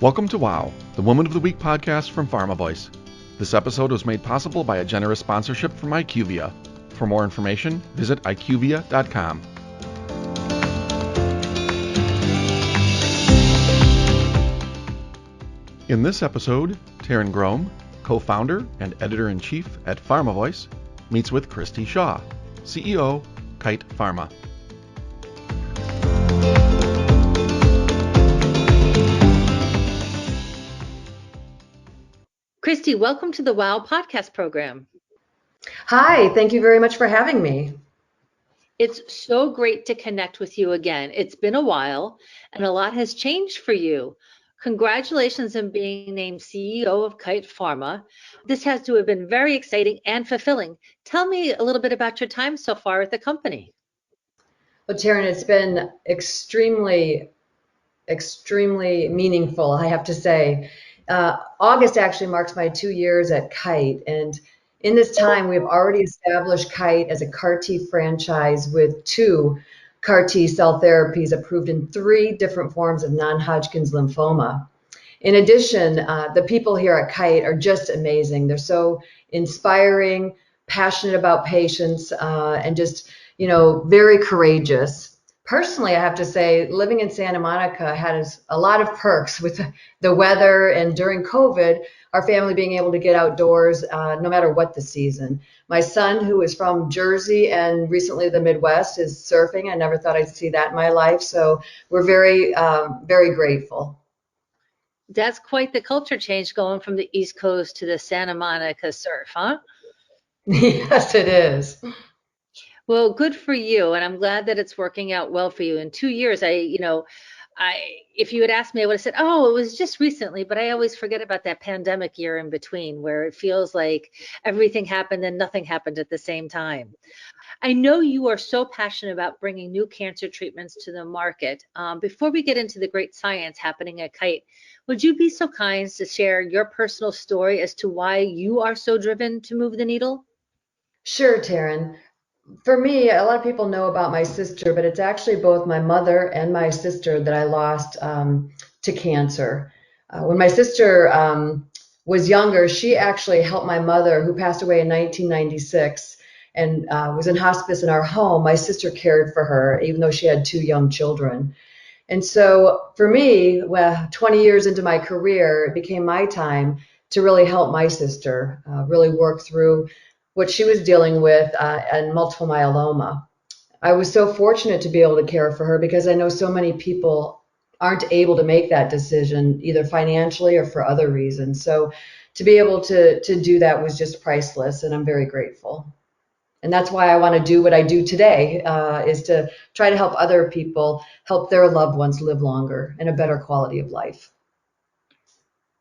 Welcome to WOW, the Woman of the Week podcast from Pharma Voice. This episode was made possible by a generous sponsorship from IQVIA. For more information, visit IQVIA.com. In this episode, Taryn Grome, co-founder and editor-in-chief at Pharma Voice, meets with Christi Shaw, CEO, Kite Pharma. Christi, welcome to the WOW podcast program. Hi, thank you very much for having me. It's so great to connect with you again. It's been a while and a lot has changed for you. Congratulations on being named CEO of Kite Pharma. This has to have been very exciting and fulfilling. Tell me a little bit about your time so far at the company. Well, Taryn, it's been extremely meaningful, I have to say. August actually marks my 2 years at Kite, and in this time, we've already established Kite as a CAR T franchise with 2 CAR T cell therapies approved in 3 different forms of non-Hodgkin's lymphoma. In addition, the people here at Kite are just amazing. They're so inspiring, passionate about patients, and just, very courageous. Personally, I have to say, living in Santa Monica had a lot of perks with the weather, and during COVID, our family being able to get outdoors no matter what the season. My son, who is from Jersey and recently the Midwest, is surfing. I never thought I'd see that in my life, so we're very, very grateful. That's quite the culture change going from the East Coast to the Santa Monica surf, huh? Yes, it is. Well, good for you, and I'm glad that it's working out well for you. In 2 years, if you had asked me, I would have said, "Oh, it was just recently," but I always forget about that pandemic year in between, where it feels like everything happened and nothing happened at the same time. I know you are so passionate about bringing new cancer treatments to the market. Before we get into the great science happening at Kite, would you be so kind to share your personal story as to why you are so driven to move the needle? Sure, Taryn. For me, a lot of people know about my sister, but it's actually both my mother and my sister that I lost to cancer. When my sister was younger, she actually helped my mother, who passed away in 1996 and was in hospice in our home. My sister cared for her, even though she had 2 young children. And so for me, 20 years into my career, it became my time to really help my sister really work through what she was dealing with and multiple myeloma. I was so fortunate to be able to care for her because I know so many people aren't able to make that decision, either financially or for other reasons. So to be able to do that was just priceless, and I'm very grateful. And that's why I want to do what I do today, is to try to help other people help their loved ones live longer and a better quality of life.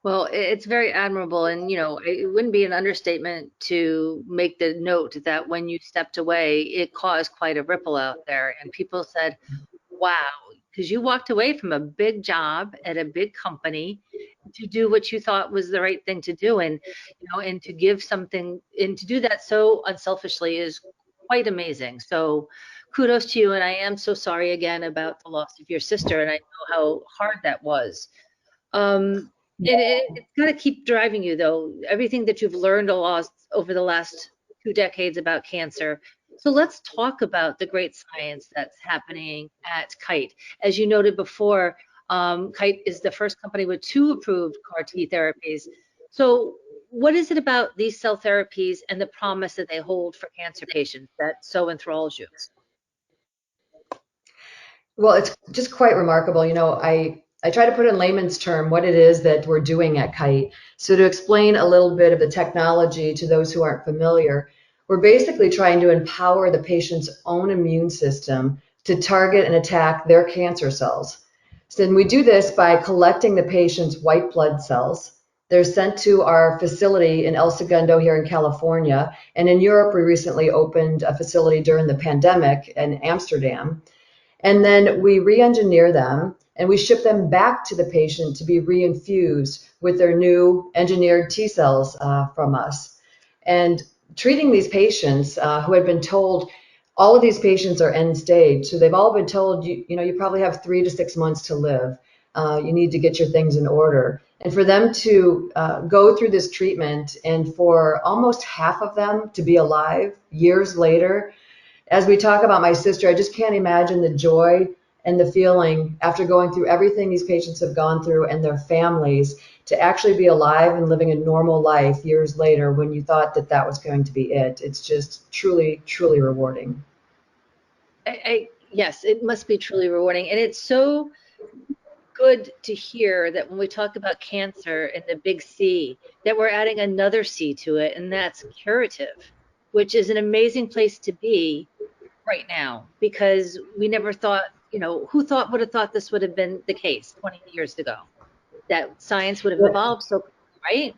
Well, it's very admirable. And, it wouldn't be an understatement to make the note that when you stepped away, it caused quite a ripple out there. And people said, wow, because you walked away from a big job at a big company to do what you thought was the right thing to do. And, and to give something and to do that so unselfishly is quite amazing. So kudos to you. And I am so sorry again about the loss of your sister. And I know how hard that was. It's got to keep driving you, though, everything that you've learned a lot over the last 2 decades about cancer. So let's talk about the great science that's happening at Kite. As you noted before, Kite is the first company with 2 approved CAR T therapies. So what is it about these cell therapies and the promise that they hold for cancer patients that so enthralls you? Well, it's just quite remarkable. I try to put in layman's term what it is that we're doing at Kite. So to explain a little bit of the technology to those who aren't familiar, we're basically trying to empower the patient's own immune system to target and attack their cancer cells. So then we do this by collecting the patient's white blood cells. They're sent to our facility in El Segundo here in California. And in Europe, we recently opened a facility during the pandemic in Amsterdam. And then we re-engineer them and we ship them back to the patient to be reinfused with their new engineered T cells from us. And treating these patients who had been told, all of these patients are end stage, so they've all been told, you probably have 3 to 6 months to live. You need to get your things in order. And for them to go through this treatment and for almost half of them to be alive years later, as we talk about my sister, I just can't imagine the joy and the feeling after going through everything these patients have gone through and their families to actually be alive and living a normal life years later when you thought that that was going to be it. It's just truly, truly rewarding. Yes, it must be truly rewarding. And it's so good to hear that when we talk about cancer and the big C, that we're adding another C to it, and that's curative, which is an amazing place to be right now, because we never thought, who would have thought this would have been the case 20 years ago, that science would have evolved so quickly, right?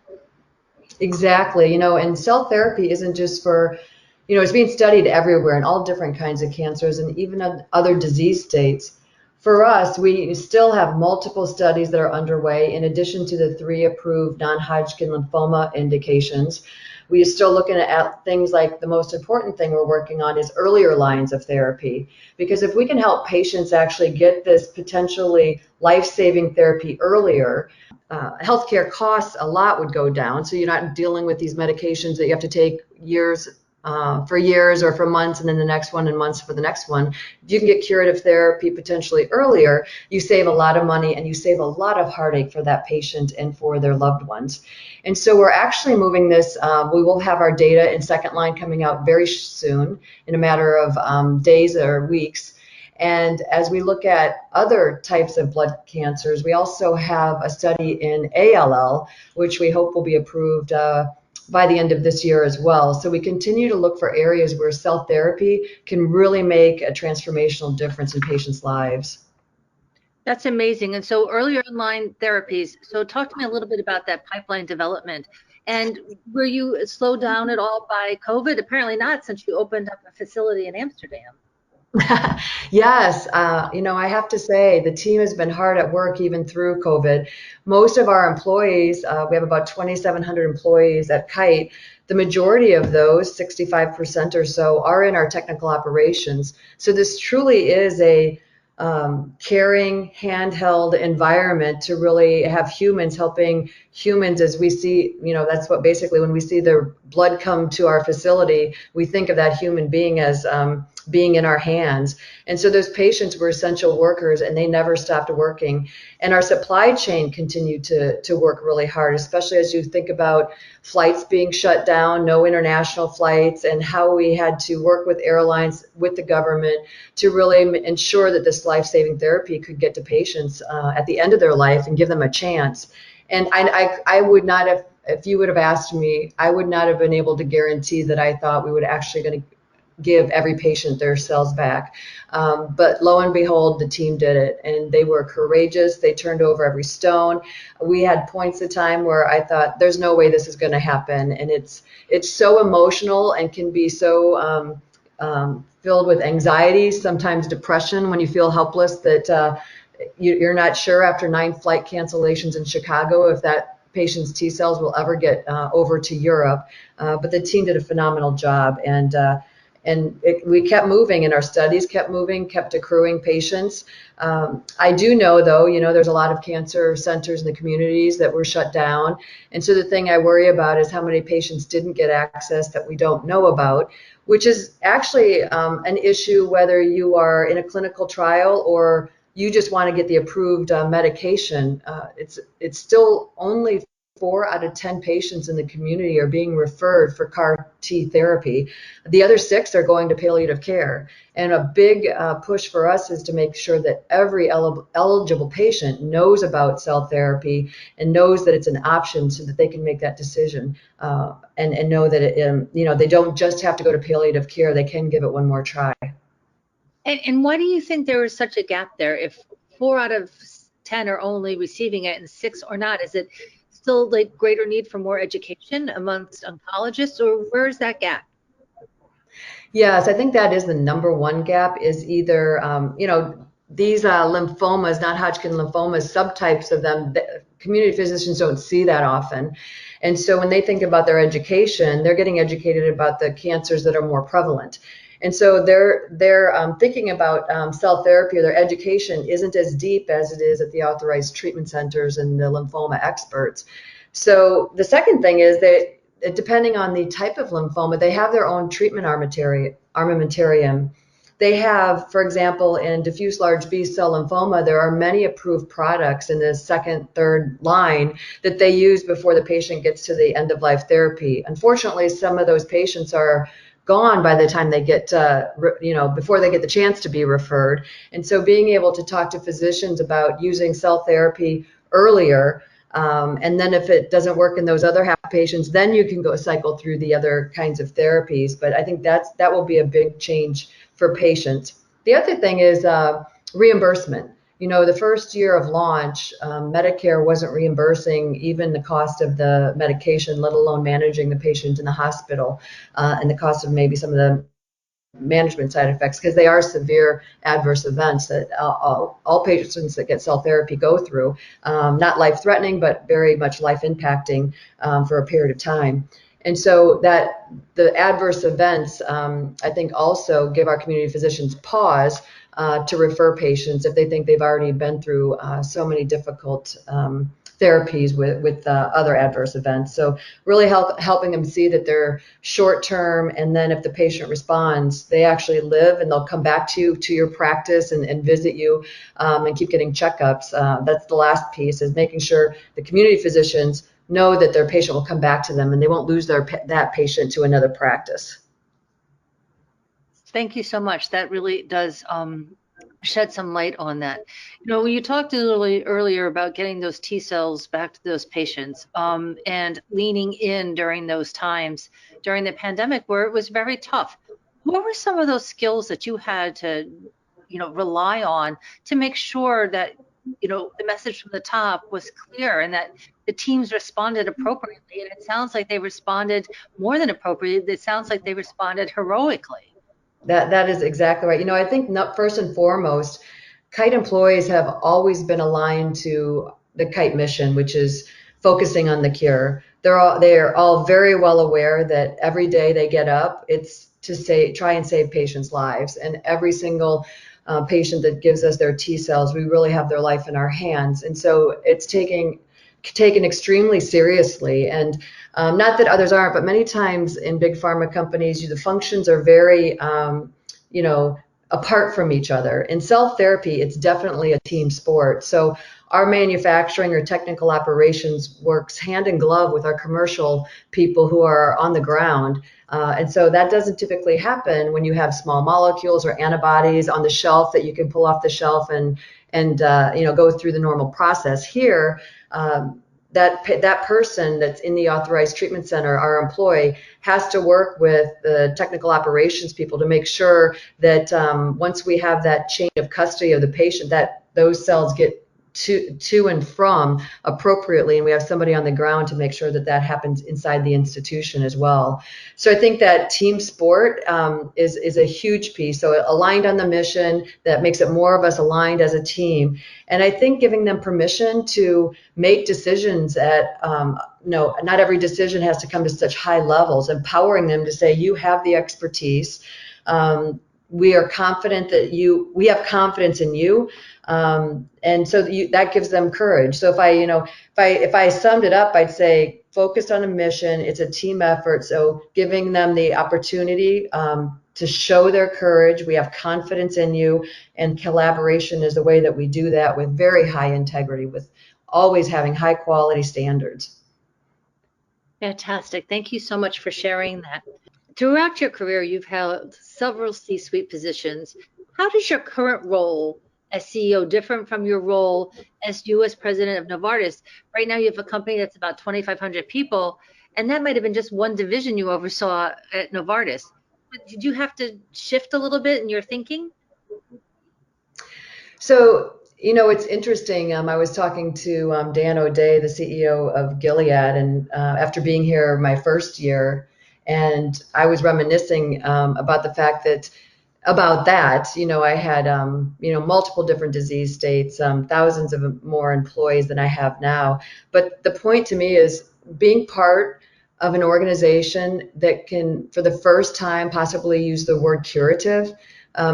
Exactly. And cell therapy isn't just for, it's being studied everywhere in all different kinds of cancers and even other disease states. For us, we still have multiple studies that are underway in addition to the 3 approved non-Hodgkin lymphoma indications. We are still looking at things like the most important thing we're working on is earlier lines of therapy. Because if we can help patients actually get this potentially life-saving therapy earlier, healthcare costs a lot would go down. So you're not dealing with these medications that you have to take for years or for months, and then the next one and months for the next one. If you can get curative therapy potentially earlier, you save a lot of money and you save a lot of heartache for that patient and for their loved ones. And so we're actually moving this. We will have our data in second line coming out very soon, in a matter of days or weeks. And as we look at other types of blood cancers, we also have a study in ALL, which we hope will be approved by the end of this year as well. So we continue to look for areas where cell therapy can really make a transformational difference in patients' lives. That's amazing. And so earlier line therapies. So talk to me a little bit about that pipeline development. And were you slowed down at all by COVID? Apparently not, since you opened up a facility in Amsterdam. Yes, I have to say the team has been hard at work even through COVID. Most of our employees, we have about 2,700 employees at Kite. The majority of those, 65% or so, are in our technical operations. So this truly is a caring, handheld environment to really have humans helping humans. As we see, that's what basically when we see the blood come to our facility, we think of that human being as being in our hands. And so those patients were essential workers and they never stopped working. And our supply chain continued to work really hard, especially as you think about flights being shut down, no international flights, and how we had to work with airlines, with the government to really ensure that this life-saving therapy could get to patients at the end of their life and give them a chance. And I would not have, if you would have asked me, I would not have been able to guarantee that I thought we would actually going to give every patient their cells back. But lo and behold, the team did it, and they were courageous. They turned over every stone. We had points of time where I thought, there's no way this is going to happen. And it's so emotional and can be so filled with anxiety, sometimes depression, when you feel helpless that you're not sure after 9 flight cancellations in Chicago if that patient's T cells will ever get over to Europe. But the team did a phenomenal job, and we kept moving, and our studies kept moving, kept accruing patients. I do know, though, there's a lot of cancer centers in the communities that were shut down. And so the thing I worry about is how many patients didn't get access that we don't know about, which is actually an issue whether you are in a clinical trial or you just want to get the approved medication. It's still only 4 out of 10 patients in the community are being referred for CAR T therapy. The other 6 are going to palliative care. And a big push for us is to make sure that every eligible patient knows about cell therapy and knows that it's an option so that they can make that decision and know that they don't just have to go to palliative care. They can give it one more try. And why do you think there is such a gap there? If 4 out of 10 are only receiving it and 6 are not, is it still like greater need for more education amongst oncologists, or where is that gap? Yes, I think that is the number one gap, is either, these lymphomas, non-Hodgkin lymphomas, subtypes of them, community physicians don't see that often. And so when they think about their education, they're getting educated about the cancers that are more prevalent. And so they're thinking about cell therapy, or their education isn't as deep as it is at the authorized treatment centers and the lymphoma experts. So the second thing is that depending on the type of lymphoma, they have their own treatment armamentarium. They have, for example, in diffuse large B-cell lymphoma, there are many approved products in the second, third line that they use before the patient gets to the end-of-life therapy. Unfortunately, some of those patients are gone by the time they get, before they get the chance to be referred. And so being able to talk to physicians about using cell therapy earlier, and then if it doesn't work in those other half patients, then you can go cycle through the other kinds of therapies. But I think that will be a big change for patients. The other thing is reimbursement. The first year of launch, Medicare wasn't reimbursing even the cost of the medication, let alone managing the patient in the hospital, and the cost of maybe some of the management side effects, because they are severe adverse events that all patients that get cell therapy go through, not life-threatening, but very much life-impacting for a period of time. And so that the adverse events, I think, also give our community physicians pause to refer patients if they think they've already been through so many difficult therapies with other adverse events. So really helping them see that they're short term, and then if the patient responds, they actually live and they'll come back to your practice and visit you and keep getting checkups. That's the last piece, is making sure the community physicians know that their patient will come back to them and they won't lose that patient to another practice. Thank you so much. That really does shed some light on that. When you talked earlier about getting those T cells back to those patients and leaning in during those times during the pandemic where it was very tough, what were some of those skills that you had to, rely on to make sure that, the message from the top was clear and that the teams responded appropriately? And it sounds like they responded more than appropriately. It sounds like they responded heroically. That is exactly right. I think first and foremost, Kite employees have always been aligned to the Kite mission, which is focusing on the cure. They're all very well aware that every day they get up, it's to try and save patients' lives. And every single patient that gives us their T cells, we really have their life in our hands. And so it's taken extremely seriously. And not that others aren't, but many times in big pharma companies, the functions are very, apart from each other. In cell therapy, it's definitely a team sport. So our manufacturing or technical operations works hand in glove with our commercial people who are on the ground. And so that doesn't typically happen when you have small molecules or antibodies on the shelf that you can pull off the shelf and go through the normal process. Here, that person that's in the authorized treatment center, our employee, has to work with the technical operations people to make sure that once we have that chain of custody of the patient, that those cells get to and from appropriately, and we have somebody on the ground to make sure that happens inside the institution as well. So I think that team sport is a huge piece. So aligned on the mission, that makes it more of us aligned as a team. And I think giving them permission to make decisions not every decision has to come to such high levels, empowering them to say, you have the expertise. We are confident that we have confidence in you. And so that gives them courage. So if I summed it up, I'd say focused on a mission, it's a team effort. So giving them the opportunity to show their courage, we have confidence in you, and collaboration is the way that we do that with very high integrity, with always having high quality standards. Fantastic. Thank you so much for sharing that. Throughout your career, you've held several C-suite positions. How does your current role as CEO differ from your role as U.S. president of Novartis? Right now, you have a company that's about 2,500 people, and that might have been just one division you oversaw at Novartis. But did you have to shift a little bit in your thinking? So, it's interesting. I was talking to Dan O'Day, the CEO of Gilead, and after being here my first year, and I was reminiscing about the fact that I had, multiple different disease states, thousands of more employees than I have now. But the point to me is being part of an organization that can, for the first time, possibly use the word curative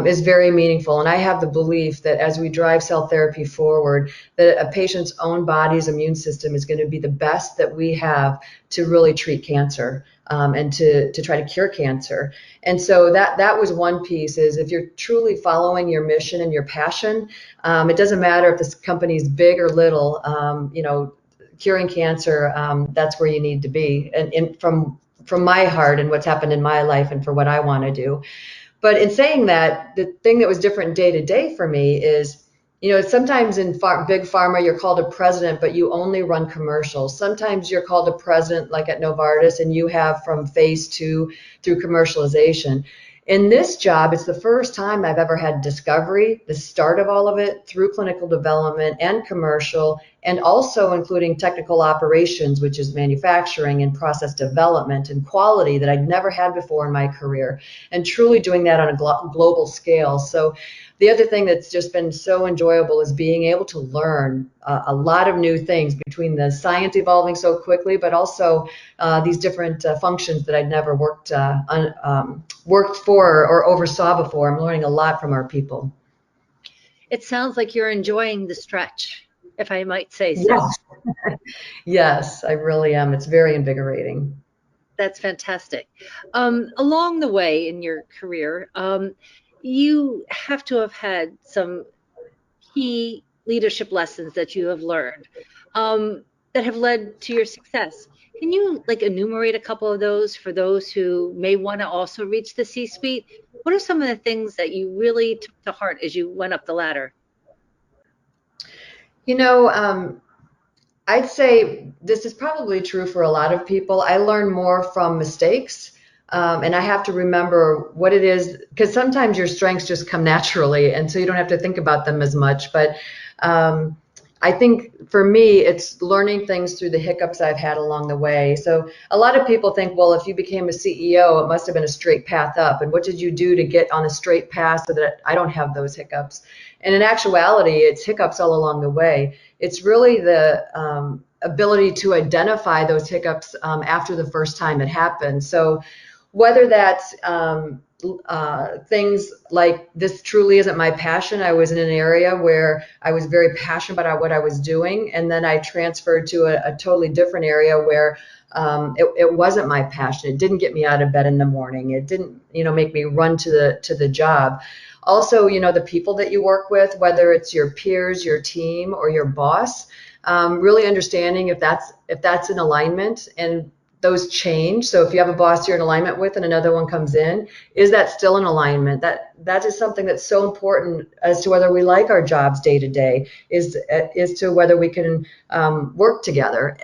is very meaningful. And I have the belief that as we drive cell therapy forward, that a patient's own body's immune system is going to be the best that we have to really treat cancer and to try to cure cancer. And so that was one piece, is if you're truly following your mission and your passion, it doesn't matter if this company's big or little, curing cancer, that's where you need to be. And from my heart and what's happened in my life and for what I want to do. But in saying that, the thing that was different day to day for me is, sometimes in big pharma, you're called a president, but you only run commercials. Sometimes you're called a president, like at Novartis, and you have from phase 2 through commercialization. In this job, it's the first time I've ever had discovery, the start of all of it, through clinical development and commercial, and also including technical operations, which is manufacturing and process development and quality that I'd never had before in my career, and truly doing that on a global scale. So the other thing that's just been so enjoyable is being able to learn a lot of new things between the science evolving so quickly, but also these different functions that I'd never worked for or oversaw before. I'm learning a lot from our people. It sounds like you're enjoying the stretch, if I might say so. Yes, yes, I really am. It's very invigorating. That's fantastic. Along the way in your career, you have to have had some key leadership lessons that you have learned that have led to your success. Can you enumerate a couple of those for those who may want to also reach the C-suite? What are some of the things that you really took to heart as you went up the ladder? I'd say this is probably true for a lot of people. I learn more from mistakes. And I have to remember what it is, because sometimes your strengths just come naturally, and so you don't have to think about them as much. But I think for me, it's learning things through the hiccups I've had along the way. So a lot of people think, well, if you became a CEO, it must have been a straight path up. And what did you do to get on a straight path so that I don't have those hiccups? And in actuality, it's hiccups all along the way. It's really the ability to identify those hiccups after the first time it happens. So whether that's things like, this truly isn't my passion. I was in an area where I was very passionate about what I was doing, and then I transferred to a totally different area where it wasn't my passion. It didn't get me out of bed in the morning. It didn't, make me run to the job. Also, the people that you work with, whether it's your peers, your team, or your boss, really understanding if that's in alignment, and those change. So if you have a boss you're in alignment with and another one comes in, is that still in alignment? That is something that's so important as to whether we like our jobs day to day, is to whether we can work together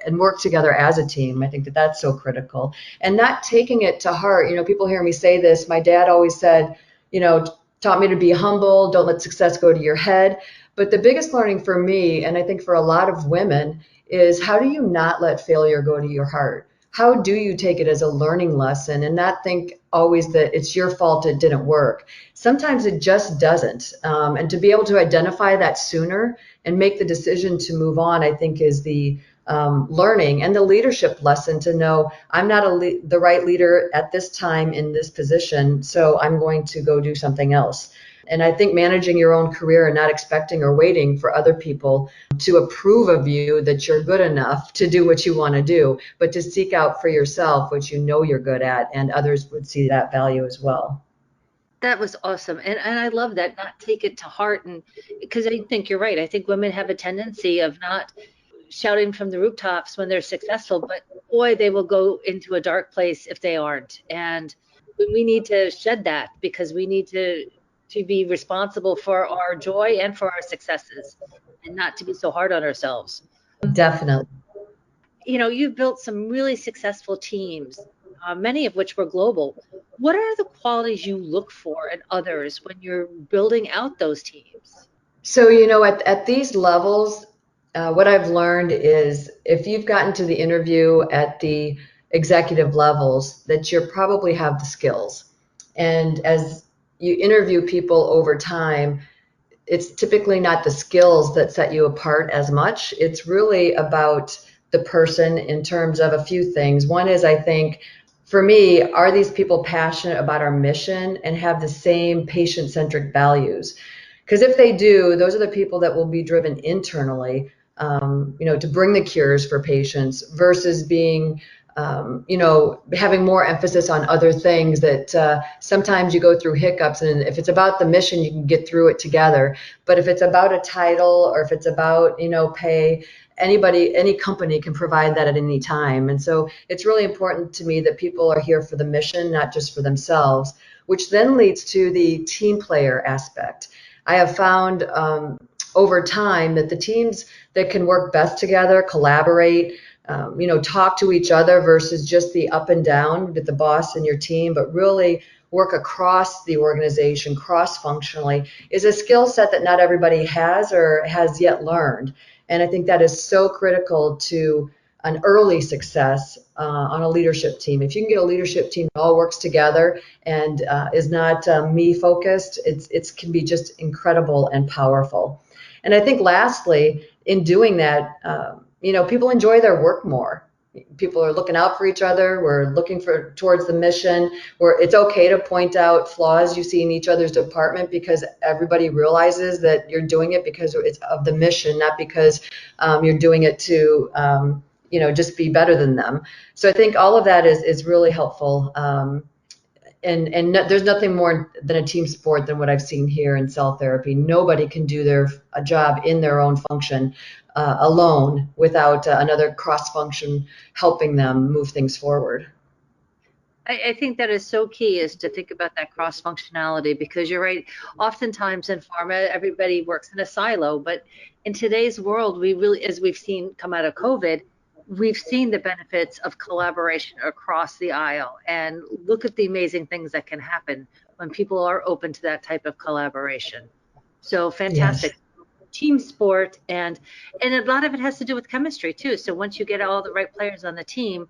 as a team. I think that's so critical, and not taking it to heart. People hear me say this. My dad always said, taught me to be humble. Don't let success go to your head. But the biggest learning for me, and I think for a lot of women, is how do you not let failure go to your heart? How do you take it as a learning lesson and not think always that it's your fault it didn't work? Sometimes it just doesn't. And to be able to identify that sooner and make the decision to move on, I think is the learning and the leadership lesson, to know I'm not the right leader at this time in this position, so I'm going to go do something else. And I think managing your own career and not expecting or waiting for other people to approve of you that you're good enough to do what you want to do, but to seek out for yourself what you're good at, and others would see that value as well. That was awesome. And I love that, not take it to heart. And because I think you're right. I think women have a tendency of not shouting from the rooftops when they're successful, but boy, they will go into a dark place if they aren't. And we need to shed that, because we need to be responsible for our joy and for our successes, and not to be so hard on ourselves. Definitely. You've built some really successful teams, many of which were global. What are the qualities you look for in others when you're building out those teams? So, at these levels, what I've learned is if you've gotten to the interview at the executive levels, that you probably have the skills. And as you interview people over time, it's typically not the skills that set you apart as much. It's really about the person in terms of a few things. One is, I think, for me, are these people passionate about our mission and have the same patient-centric values? Because if they do, those are the people that will be driven internally, to bring the cures for patients versus being, having more emphasis on other things that sometimes you go through hiccups. And if it's about the mission, you can get through it together. But if it's about a title or if it's about, pay, any company can provide that at any time. And so it's really important to me that people are here for the mission, not just for themselves, which then leads to the team player aspect. I have found over time that the teams that can work best together, collaborate, talk to each other versus just the up and down with the boss and your team, but really work across the organization, cross-functionally, is a skill set that not everybody has or has yet learned. And I think that is so critical to an early success on a leadership team. If you can get a leadership team that all works together and is not me focused, it can be just incredible and powerful. And I think lastly, in doing that, people enjoy their work more. People are looking out for each other. We're looking towards the mission, where it's okay to point out flaws you see in each other's department because everybody realizes that you're doing it because it's of the mission, not because you're doing it to just be better than them. So I think all of that is really helpful. And there's nothing more than a team sport than what I've seen here in cell therapy. Nobody can do a job in their own function alone without another cross function helping them move things forward. I think that is so key, is to think about that cross functionality, because you're right. Oftentimes in pharma, everybody works in a silo, but in today's world, we really, as we've seen come out of COVID, we've seen the benefits of collaboration across the aisle, and look at the amazing things that can happen when people are open to that type of collaboration. So fantastic. Yes. Team sport, and a lot of it has to do with chemistry too. So once you get all the right players on the team,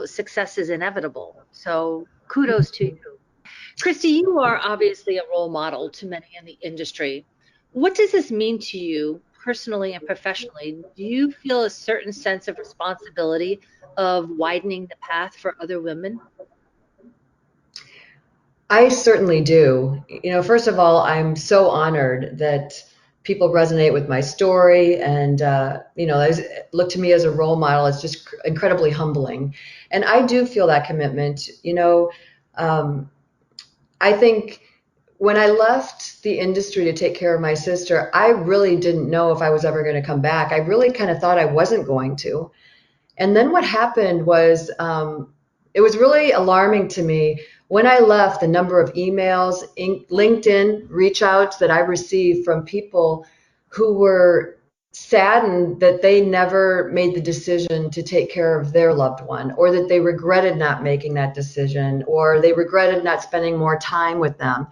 success is inevitable. So kudos to you. Christi, you are obviously a role model to many in the industry. What does this mean to you personally and professionally? Do you feel a certain sense of responsibility of widening the path for other women? I certainly do. First of all, I'm so honored that people resonate with my story and, look to me as a role model. It's just incredibly humbling. And I do feel that commitment. I think when I left the industry to take care of my sister, I really didn't know if I was ever going to come back. I really kind of thought I wasn't going to. And then what happened was, it was really alarming to me when I left, the number of emails, LinkedIn reach outs that I received from people who were saddened that they never made the decision to take care of their loved one, or that they regretted not making that decision, or they regretted not spending more time with them.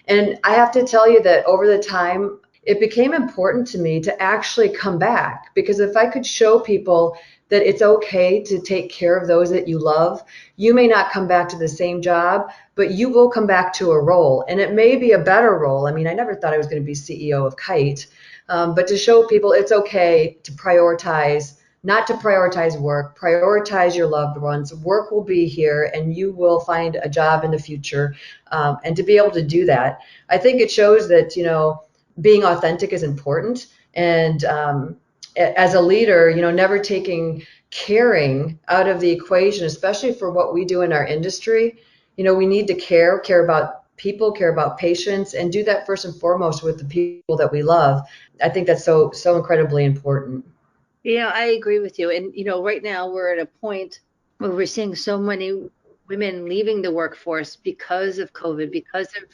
And I have to tell you that over the time, it became important to me to actually come back, because if I could show people that it's okay to take care of those that you love, you may not come back to the same job, but you will come back to a role, and it may be a better role. I mean, I never thought I was going to be CEO of Kite, but to show people it's okay to prioritize, not to prioritize work, prioritize your loved ones. Work will be here and you will find a job in the future. And to be able to do that, I think it shows that, being authentic is important. And as a leader, never taking caring out of the equation, especially for what we do in our industry. We need to care about people, care about patients, and do that first and foremost with the people that we love. I think that's so incredibly important. Yeah, I agree with you. And, right now we're at a point where we're seeing so many women leaving the workforce because of COVID, because of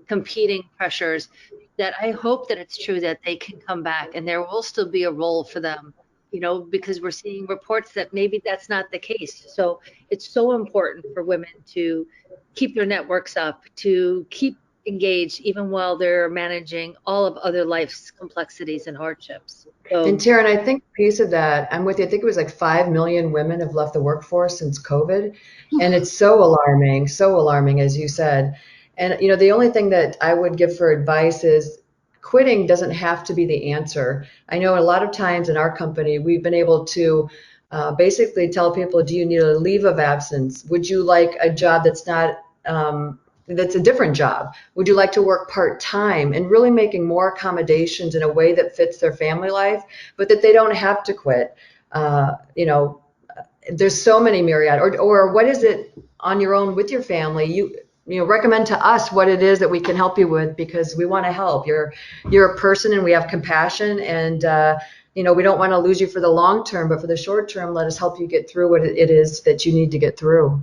competing pressures, that I hope that it's true that they can come back and there will still be a role for them, because we're seeing reports that maybe that's not the case. So it's so important for women to keep their networks up, to keep engaged, even while they're managing all of other life's complexities and hardships. And Taryn, I think a piece of that, I'm with you. I think it was like 5 million women have left the workforce since COVID. And it's so alarming, as you said. And, the only thing that I would give for advice is quitting doesn't have to be the answer. I know a lot of times in our company, we've been able to basically tell people, do you need a leave of absence? Would you like a job that's not, that's a different job? Would you like to work part-time? And really making more accommodations in a way that fits their family life, but that they don't have to quit. You know, there's so many myriad, or what is it on your own with your family? You know, recommend to us what it is that we can help you with, because we want to help. You're a person and we have compassion, and you know, we don't want to lose you for the long term, but for the short term, let us help you get through what it is that you need to get through.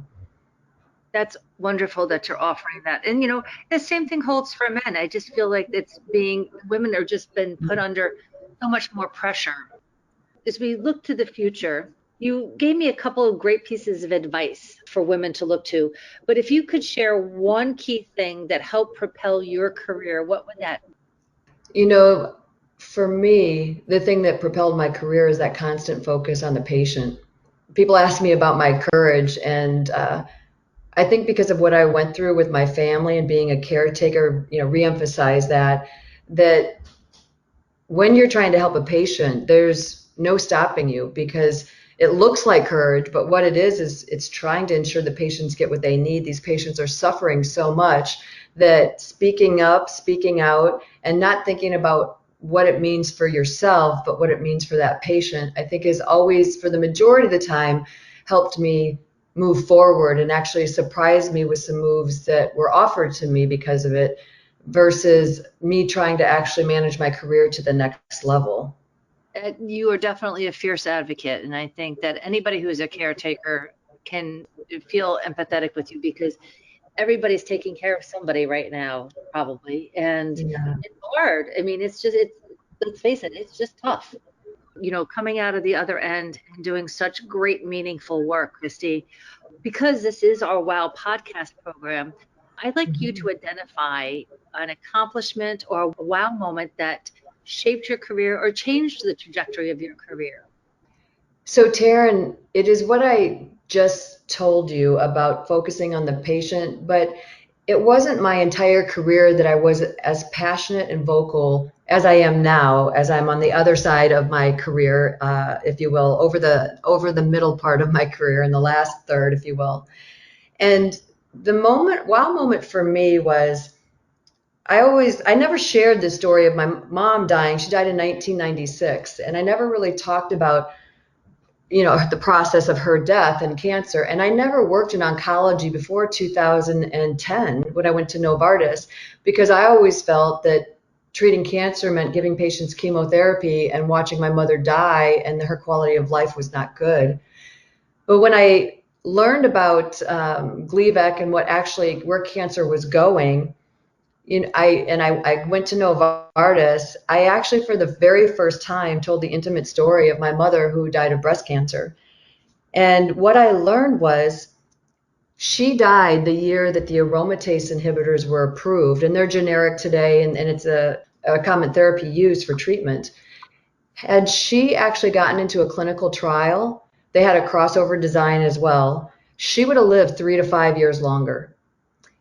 That's wonderful that you're offering that. And, you know, the same thing holds for men. I just feel like women are just been put under so much more pressure. As we look to the future, you gave me a couple of great pieces of advice for women to look to. But if you could share one key thing that helped propel your career, what would that be? You know, for me, the thing that propelled my career is that constant focus on the patient. People ask me about my courage, and I think because of what I went through with my family and being a caretaker, you know, reemphasize that when you're trying to help a patient, there's no stopping you, because it looks like courage, but what it is it's trying to ensure the patients get what they need. These patients are suffering so much that speaking up, speaking out, and not thinking about what it means for yourself, but what it means for that patient, I think is always, for the majority of the time, helped me move forward and actually surprised me with some moves that were offered to me because of it, versus me trying to actually manage my career to the next level. You are definitely a fierce advocate. And I think that anybody who is a caretaker can feel empathetic with you, because everybody's taking care of somebody right now, probably. And Yeah. it's hard. I mean, let's face it, it's just tough. You know, coming out of the other end and doing such great, meaningful work, Christi, because this is our WOW podcast program, I'd like you Mhm. to identify an accomplishment or a WOW moment that shaped your career or changed the trajectory of your career. So, Taryn, it is what I just told you about focusing on the patient, but it wasn't my entire career that I was as passionate and vocal as I am now, as I'm on the other side of my career, if you will, over the middle part of my career, in the last third, if you will. And the wow moment for me was, I never shared the story of my mom dying. She died in 1996, and I never really talked about, you know, the process of her death and cancer. And I never worked in oncology before 2010 when I went to Novartis, because I always felt that treating cancer meant giving patients chemotherapy and watching my mother die, and her quality of life was not good. But when I learned about Gleevec and where cancer was going, you know, I went to Novartis. I actually, for the very first time, told the intimate story of my mother who died of breast cancer. And what I learned was, she died the year that the aromatase inhibitors were approved, and they're generic today, and it's a common therapy used for treatment. Had she actually gotten into a clinical trial, they had a crossover design as well, she would have lived 3 to 5 years longer.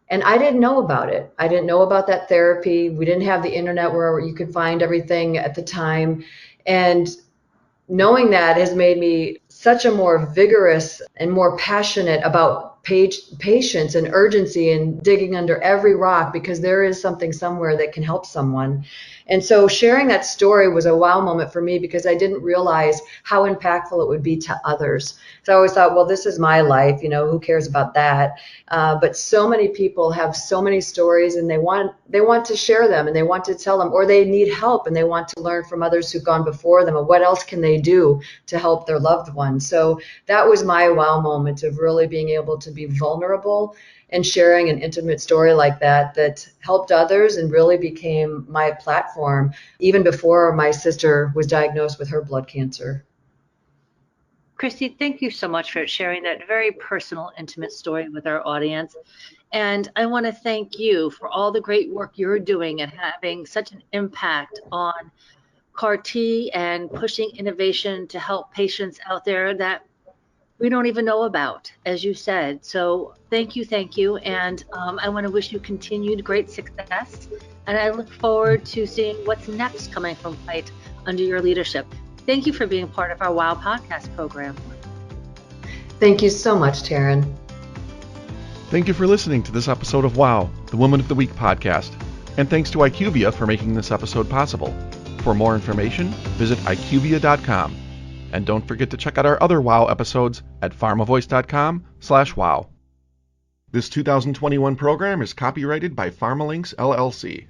And I didn't know about it. I didn't know about that therapy. We didn't have the internet where you could find everything at the time. And knowing that has made me such a more vigorous and more passionate about patience and urgency and digging under every rock, because there is something somewhere that can help someone. And so sharing that story was a wow moment for me, because I didn't realize how impactful it would be to others. So I always thought, well, this is my life, you know, who cares about that? But so many people have so many stories, and they want to share them, and they want to tell them, or they need help and they want to learn from others who've gone before them, and what else can they do to help their loved ones. So that was my wow moment, of really being able to be vulnerable and sharing an intimate story like that helped others and really became my platform, even before my sister was diagnosed with her blood cancer. Christi, thank you so much for sharing that very personal, intimate story with our audience. And I want to thank you for all the great work you're doing and having such an impact on CAR T and pushing innovation to help patients out there that we don't even know about, as you said. So thank you. And I want to wish you continued great success And I look forward to seeing what's next coming from Kite under your leadership. Thank you for being part of our WOW podcast program. Thank you so much, Taryn. Thank you for listening to this episode of WOW, the Woman of the Week podcast. And thanks to IQVIA for making this episode possible. For more information, visit IQVIA.com. And don't forget to check out our other WOW episodes at pharmavoice.com/wow. This 2021 program is copyrighted by PharmaLinks, LLC.